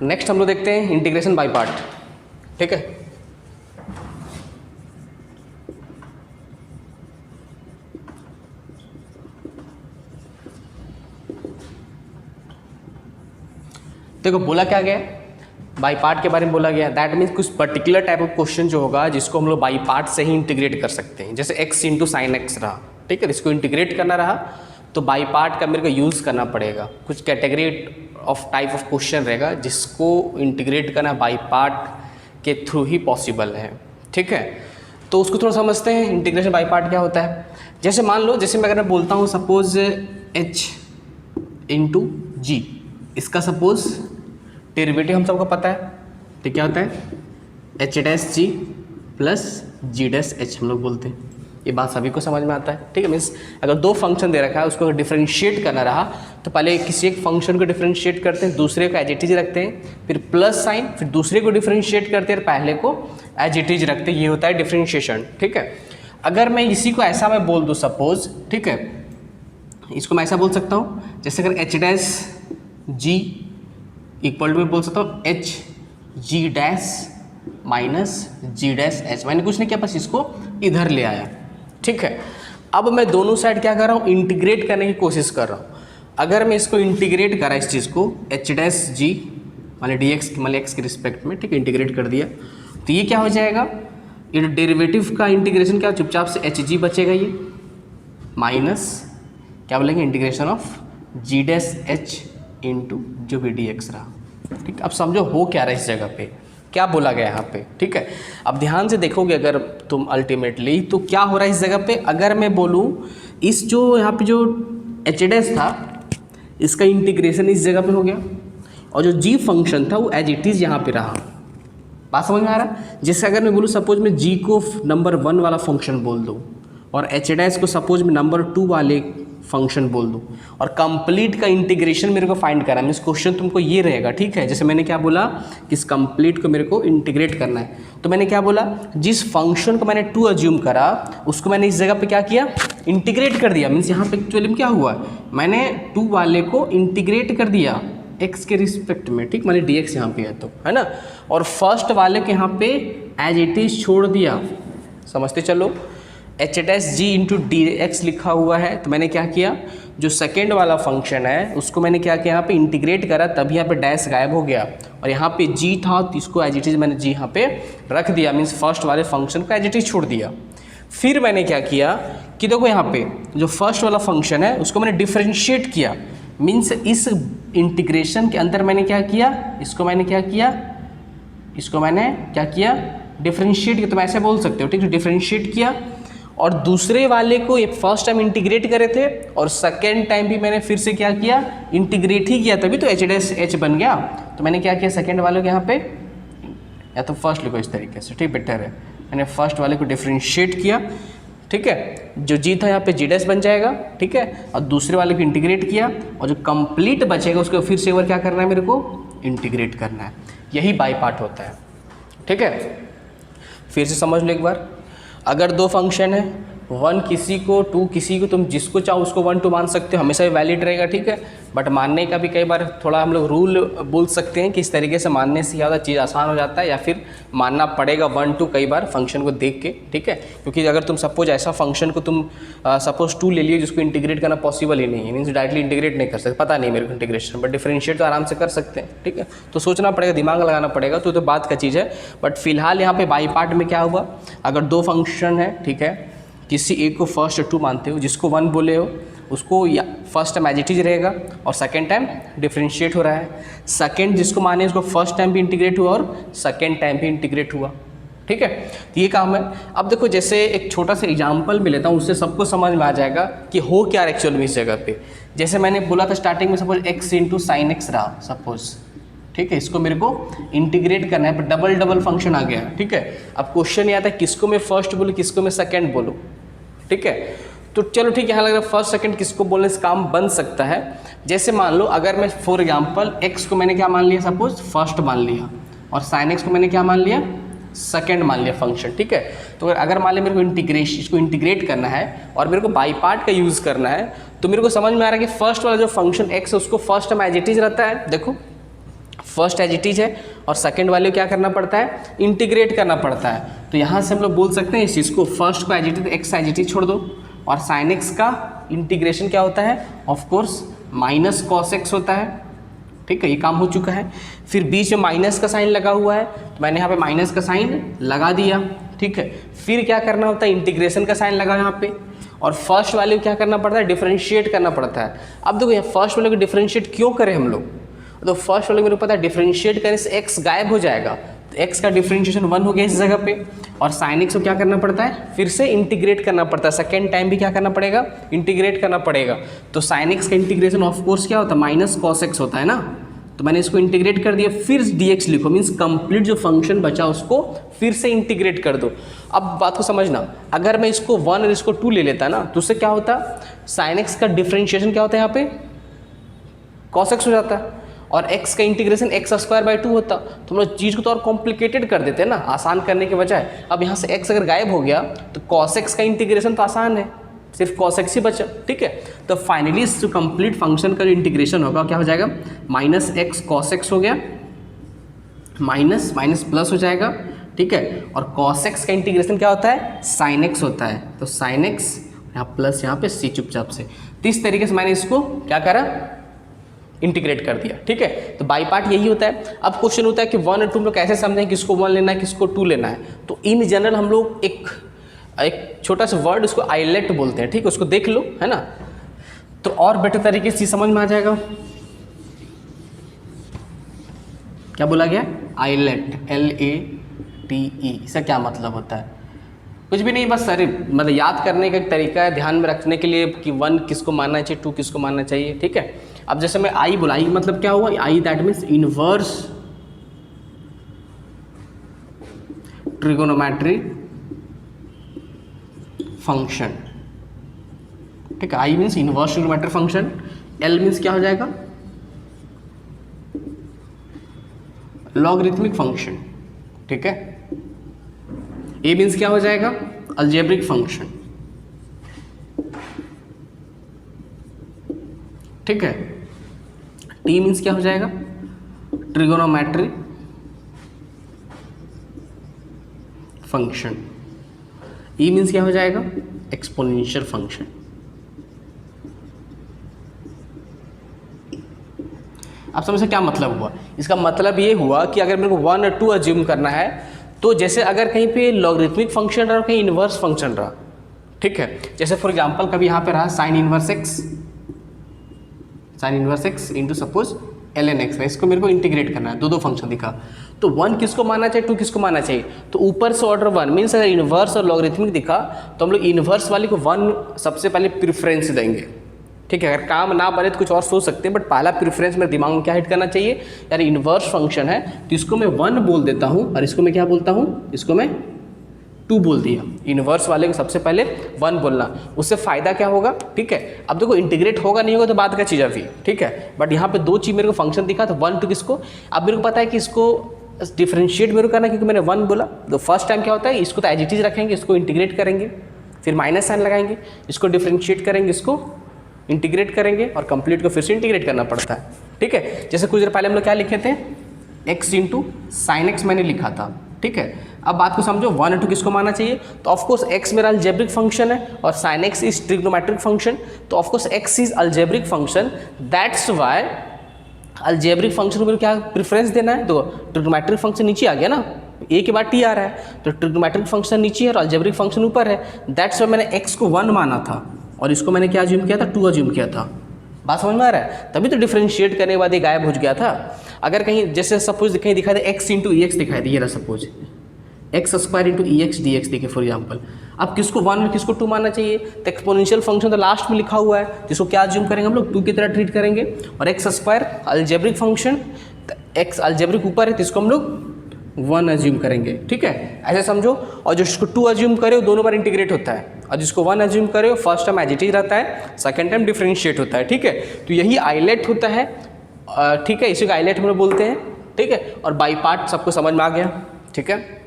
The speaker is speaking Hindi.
नेक्स्ट हम लोग देखते हैं इंटीग्रेशन बाय पार्ट। ठीक है, देखो बोला क्या गया बाई पार्ट के बारे में बोला गया, दैट मीन्स कुछ पर्टिकुलर टाइप ऑफ क्वेश्चन जो होगा जिसको हम लोग बाई पार्ट से ही इंटीग्रेट कर सकते हैं। जैसे x इंटू साइन एक्स रहा, ठीक है, इसको इंटीग्रेट करना रहा तो बाई पार्ट का मेरे को यूज़ करना पड़ेगा। कुछ category of type of question रहेगा जिसको इंटीग्रेट करना बाई पार्ट के थ्रू ही पॉसिबल है। ठीक है, तो उसको थोड़ा समझते हैं इंटीग्रेशन बाई पार्ट क्या होता है। जैसे मान लो, जैसे मैं अगर बोलता हूँ सपोज h इंटू जी, इसका सपोज डेरिवेटिव हम सबको पता है, तो क्या होता है एच डैश जी प्लस जी डैश एच हम लोग बोलते हैं। ये बात सभी को समझ में आता है। ठीक है, मीन्स अगर दो फंक्शन दे रखा है उसको डिफरेंशिएट करना रहा तो पहले किसी एक फंक्शन को डिफरेंशिएट करते हैं, दूसरे को एज इट इज रखते हैं, फिर प्लस साइन, फिर दूसरे को डिफरेंशिएट करते हैं, पहले को एज इट इज रखते हैं। ये होता है डिफरेंशिएशन। ठीक है, अगर मैं इसी को ऐसा मैं बोल दूँ सपोज, ठीक है, इसको मैं ऐसा बोल सकता हूँ जैसे अगर H dash G equal to में बोल सकता हूँ H G dash minus G dash H. मैंने कुछ नहीं किया, बस इसको इधर ले आया। ठीक है, अब मैं दोनों साइड क्या कर रहा हूँ, इंटीग्रेट करने की कोशिश कर रहा हूँ। अगर मैं इसको इंटीग्रेट करा इस चीज़ को एच डैश जी मान डी एक्स मान एक्स के रिस्पेक्ट में, ठीक है, इंटीग्रेट कर दिया तो ये क्या हो जाएगा, ये डेरिवेटिव का इंटीग्रेशन क्या चुपचाप से एच जी बचेगा, ये माइनस क्या बोलेंगे integration of G dash H into जो भी डी एक्स रहा। ठीक, अब समझो हो क्या रहा है इस जगह पे, क्या बोला गया यहाँ पे। ठीक है, अब ध्यान से देखोगे अगर तुम अल्टीमेटली तो क्या हो रहा है इस जगह पे। अगर मैं बोलूँ इस जो यहाँ पे जो एच डैश था इसका इंटीग्रेशन इस जगह पे हो गया और जो जी फंक्शन था वो एज इट इज़ यहाँ पे रहा। बात समझ में आ रहा है। जैसे अगर मैं बोलूँ सपोज मैं जी को नंबर 1 वाला फंक्शन बोल दूँ और एच डैश को सपोज मैं नंबर 2 वाले फंक्शन बोल दूँ और कंप्लीट का इंटीग्रेशन मेरे को फाइंड करना है, मीन्स क्वेश्चन तुमको ये रहेगा। ठीक है, जैसे मैंने क्या बोला कि इस कंप्लीट को मेरे को इंटीग्रेट करना है, तो मैंने क्या बोला, जिस फंक्शन को मैंने 2 अज्यूम करा उसको मैंने इस जगह पे क्या किया, इंटीग्रेट कर दिया। मीन्स यहाँ पे एक्चुअली में क्या हुआ, मैंने 2 वाले को इंटीग्रेट कर दिया x के रिस्पेक्ट में। ठीक, मैंने डी एक्स यहाँ पे है तो है ना, और फर्स्ट वाले के यहाँ पे एज इट इज छोड़ दिया। समझते चलो, एच डैश जी इंटू डी एक्स लिखा हुआ है तो मैंने क्या किया, जो सेकेंड वाला फंक्शन है उसको मैंने क्या किया, यहाँ पे इंटीग्रेट करा तभी यहाँ पे डैश गायब हो गया और यहाँ पे जी था तो इसको एज इट इज मैंने जी यहाँ पे रख दिया, मीन्स फर्स्ट वाले फंक्शन को एज इट इज छोड़ दिया। फिर मैंने क्या किया कि देखो यहाँ पे जो फर्स्ट वाला फंक्शन है उसको मैंने डिफ्रेंशिएट किया, मीन्स इस इंटीग्रेशन के अंदर मैंने क्या किया, इसको मैंने क्या किया, इसको मैंने क्या किया, डिफ्रेंशिएट किया। तुम ऐसे बोल सकते हो, ठीक है, डिफ्रेंशिएट किया और दूसरे वाले को ये फर्स्ट टाइम इंटीग्रेट करे थे और सेकेंड टाइम भी मैंने फिर से क्या किया, इंटीग्रेट ही किया, तभी तो एच डैश एच बन गया। तो मैंने क्या किया, सेकेंड वाले को यहाँ पे, या तो फर्स्ट लिखो इस तरीके से, ठीक, बेटर है, मैंने फर्स्ट वाले को डिफ्रेंशिएट किया। ठीक है, जो जी था यहाँ पे जी डैश बन जाएगा। ठीक है, और दूसरे वाले को इंटीग्रेट किया और जो कंप्लीट बचेगा उसको फिर से एक बार क्या करना है, मेरे को इंटीग्रेट करना है। यही बाई पार्ट होता है। ठीक है, फिर से समझ लो एक बार, अगर 2 फंक्शन है, 1 किसी को 2 किसी को, तुम जिसको चाहो उसको 1 2 मान सकते हो, हमेशा वैलिड रहेगा। ठीक है, बट मानने का भी कई बार थोड़ा हम लोग रूल बोल सकते हैं कि इस तरीके से मानने से ज़्यादा चीज़ आसान हो जाता है, या फिर मानना पड़ेगा 1 2 कई बार फंक्शन को देख के। ठीक है, क्योंकि अगर तुम सपोज ऐसा फंक्शन को तुम सपोज 2 ले लिए जिसको इंटीग्रेट करना पॉसिबल ही नहीं है, मीन्स डायरेक्टली इंटीग्रेट नहीं कर सकते, पता नहीं मेरे को इंटीग्रेशन, बट डिफरेंशिएट तो आराम से कर सकते हैं। ठीक है, तो सोचना पड़ेगा, दिमाग लगाना पड़ेगा, तो बात का चीज़ है। बट फिलहाल यहाँ पे बाई पार्ट में क्या हुआ, अगर 2 फंक्शन है, ठीक है, किसी एक को फर्स्ट 2 मानते हो, जिसको 1 बोले हो उसको या first time as it is रहेगा और सेकेंड टाइम डिफरेंशिएट हो रहा है। सेकेंड जिसको माने उसको फर्स्ट टाइम भी इंटीग्रेट हुआ और सेकेंड टाइम भी इंटीग्रेट हुआ। ठीक है, तो ये काम है। अब देखो, जैसे एक छोटा सा एग्जाम्पल भी लेता हूँ, उससे सबको समझ में आ जाएगा कि हो क्या एक्चुअल में इस जगह पे। जैसे मैंने बोला था स्टार्टिंग में, suppose x into sine x रहा सपोज, ठीक है, इसको मेरे को इंटीग्रेट करना है, पर डबल फंक्शन आ गया। ठीक है, अब क्वेश्चन ये आता है किसको मैं फर्स्ट बोलूँ, किसको मैं सेकेंड बोलूँ। ठीक है, तो चलो ठीक है, यहाँ लग रहा है फर्स्ट सेकंड किसको बोलने से काम बन सकता है। जैसे मान लो अगर मैं फॉर एग्जांपल x को मैंने क्या मान लिया, सपोज फर्स्ट मान लिया, और साइन x को मैंने क्या मान लिया, सेकंड मान लिया फंक्शन। ठीक है, तो अगर मान लिया मेरे को इसको इंटीग्रेट करना है और मेरे को बाई पार्ट का यूज़ करना है, तो मेरे को समझ में आ रहा है कि फर्स्ट वाला जो फंक्शन x है उसको first time as it is रहता है। देखो फर्स्ट एज इट इज है और सेकंड वाले को क्या करना पड़ता है, इंटीग्रेट करना पड़ता है। तो यहाँ से हम लोग बोल सकते हैं इस चीज़ को, फर्स्ट को as it is X as it is छोड़ दो और साइन एक्स का इंटीग्रेशन क्या होता है, of course minus cos x होता है। ठीक है, ये काम हो चुका है। फिर बीच में माइनस का साइन लगा हुआ है तो मैंने यहाँ पे माइनस का साइन लगा दिया। ठीक है, फिर क्या करना होता है, इंटीग्रेशन का साइन लगा यहाँ पे और फर्स्ट वाले को क्या करना पड़ता है, डिफरेंशिएट करना पड़ता है। अब देखो यहाँ फर्स्ट वाले को डिफरेंशिएट क्यों करें हम लोग, तो फर्स्ट वाले को मेरे को पता है डिफरेंशिएट करने से एक्स गायब हो जाएगा, तो एक्स का डिफरेंशिएशन 1 हो गया इस जगह पे और साइन एक्स को क्या करना पड़ता है, फिर से इंटीग्रेट करना पड़ता है, सेकेंड टाइम भी क्या करना पड़ेगा, इंटीग्रेट करना पड़ेगा। तो साइन एक्स का इंटीग्रेशन ऑफ कोर्स क्या होता है, माइनस कॉस एक्स होता है ना। तो मैंने इसको इंटीग्रेट कर दिया, फिर dx लिखो, मीन्स कंप्लीट जो फंक्शन बचा उसको फिर से इंटीग्रेट कर दो। अब बात को समझना, अगर मैं इसको 1 और इसको 2 ले लेता ना तो उससे क्या होता, साइन एक्स का डिफरेंशिएशन क्या होता है यहाँ पे, कॉस एक्स हो जाता है और x का इंटीग्रेशन x² 2 होता। तो हम लोग चीज़ को तो और कॉम्प्लिकेटेड कर देते हैं ना, आसान करने के बजाय। अब यहाँ से x अगर गायब हो गया तो cos x का इंटीग्रेशन तो आसान है, सिर्फ cos x ही बचा। ठीक है, तो फाइनली इस जो कंप्लीट फंक्शन का जो इंटीग्रेशन होगा क्या हो जाएगा, माइनस एक्स कॉस एक्स हो गया, माइनस माइनस प्लस हो जाएगा। ठीक है, और cos x का इंटीग्रेशन क्या होता है, साइन x होता है। तो साइन x यहाँ प्लस यहाँ पे c चुपचाप से। तो इस तरीके से मैंने इसको क्या करा, इंटीग्रेट कर दिया। ठीक है, तो बाई पार्ट यही होता है। अब क्वेश्चन होता है कि 1 और 2 हम लोग कैसे समझें, किसको 1 लेना है किसको 2 लेना है। तो इन जनरल हम लोग एक छोटा सा वर्ड उसको आइलेट बोलते हैं। ठीक है, उसको देख लो, है ना, तो और बेटर तरीके से समझ में आ जाएगा। क्या बोला गया, आइलेट, LATE, इसका क्या मतलब होता है, कुछ भी नहीं, बस सर मतलब याद करने का एक तरीका है, ध्यान में रखने के लिए कि 1 किसको मानना चाहिए, 2 किसको मानना चाहिए। ठीक है, अब जैसे मैं आई बोला, आई मतलब क्या हुआ, I that means inverse trigonometry function. ठीक है, I means inverse trigonometry function, L means क्या हो जाएगा, लॉगरिथमिक फंक्शन। ठीक है, ए मीन्स क्या हो जाएगा, अलजेब्रिक फंक्शन। ठीक है, टी मीन्स क्या हो जाएगा, ट्रिगोनोमेट्री फंक्शन। ई मीन्स क्या हो जाएगा, एक्सपोनेंशियल फंक्शन। आप समझे क्या मतलब हुआ, इसका मतलब ये हुआ कि अगर मेरे को 1 और 2 अज्यूम करना है तो जैसे अगर कहीं पे लॉगरिथमिक फंक्शन रहा और कहीं इन्वर्स फंक्शन रहा। ठीक है, जैसे फॉर एग्जांपल कभी यहाँ पे रहा sine inverse x into suppose ln x है, इसको मेरे को इंटीग्रेट करना है, दो फंक्शन दिखा। तो 1 किसको मानना चाहिए, 2 किसको मानना चाहिए, तो ऊपर से ऑर्डर 1 मीन्स अगर इन्वर्स और लॉगरिथमिक दिखा तो हम लोग इन्वर्स वाले को 1 सबसे पहले प्रेफरेंस देंगे। ठीक है, अगर काम ना बने तो कुछ और सोच सकते हैं, बट पहला प्रेफरेंस मेरे दिमाग में क्या हिट करना चाहिए, यार इन्वर्स फंक्शन है तो इसको मैं 1 बोल देता हूँ और इसको मैं क्या बोलता हूँ, इसको मैं 2 बोल दिया। इन्वर्स वाले को सबसे पहले 1 बोलना, उससे फ़ायदा क्या होगा। ठीक है, अब देखो इंटीग्रेट होगा नहीं होगा तो बात का चीज़ अभी। ठीक है, बट यहाँ पे 2 चीज़ मेरे को फंक्शन दिखा, तो 1 2 किसको, अब मेरे को पता है कि इसको डिफ्रेंशिएट मेरे को करना है क्योंकि मैंने 1 बोला। तो फर्स्ट टाइम क्या होता है, इसको तो एज इट इज रखेंगे, इसको इंटीग्रेट करेंगे, फिर माइनस साइन लगाएंगे, इसको डिफ्रेंशिएट करेंगे, इसको इंटीग्रेट करेंगे और कंप्लीट को फिर से इंटीग्रेट करना पड़ता है। ठीक है, जैसे कुछ देर पहले हम लोग क्या लिखे थे, x इंटू साइन एक्स मैंने लिखा था। ठीक है, अब बात को समझो, 1 और 2 किसको मानना चाहिए, तो ऑफकोर्स x मेरा अलजेब्रिक फंक्शन है और sine X is trigonometric function, तो of course x is algebraic function, that's why algebraic function को क्या प्रेफरेंस देना है। तो ट्रिग्नोमेट्रिक फंक्शन नीचे आ गया ना, a के बाद t आ रहा है, तो ट्रिग्नोमेट्रिक फंक्शन नीचे है और अलजेब्रिक फंक्शन ऊपर है, दैट्स वाई मैंने x को 1 माना था और इसको मैंने क्या अज्यूम किया था, 2 अज्यूम किया था। बात समझ में आ रहा है, तभी तो डिफरेंशिएट करने के बाद ये गायब हो गया था। अगर कहीं जैसे सपोज कहीं दिखाई दे x इंटू ई एक्स दिखाई दे, ये रहा सपोज x² इंटू ई एक्स डी एक्स देखे फॉर एग्जाम्पल, अब किसको 1 और किसको 2 मानना चाहिए, तो एक्सपोनेंशियल फंक्शन तो लास्ट में लिखा हुआ है, जिसको क्या अज्यूम करेंगे हम लोग, 2 की तरह ट्रीट करेंगे, और x² algebraic function, x algebraic ऊपर है तो इसको हम लोग 1 अज्यूम करेंगे। ठीक है, ऐसे समझो, और जो इसको 2 अज्यूम करे वो दोनों बार इंटीग्रेट होता है, और जिसको 1 अज्यूम करे वो first time as it is रहता है, सेकंड टाइम डिफरेंशिएट होता है। ठीक है, तो यही आइलेट होता है। ठीक है, इसी को आइलेट हम लोग बोलते हैं। ठीक है, और बाई पार्ट सबको समझ में आ गया। ठीक है।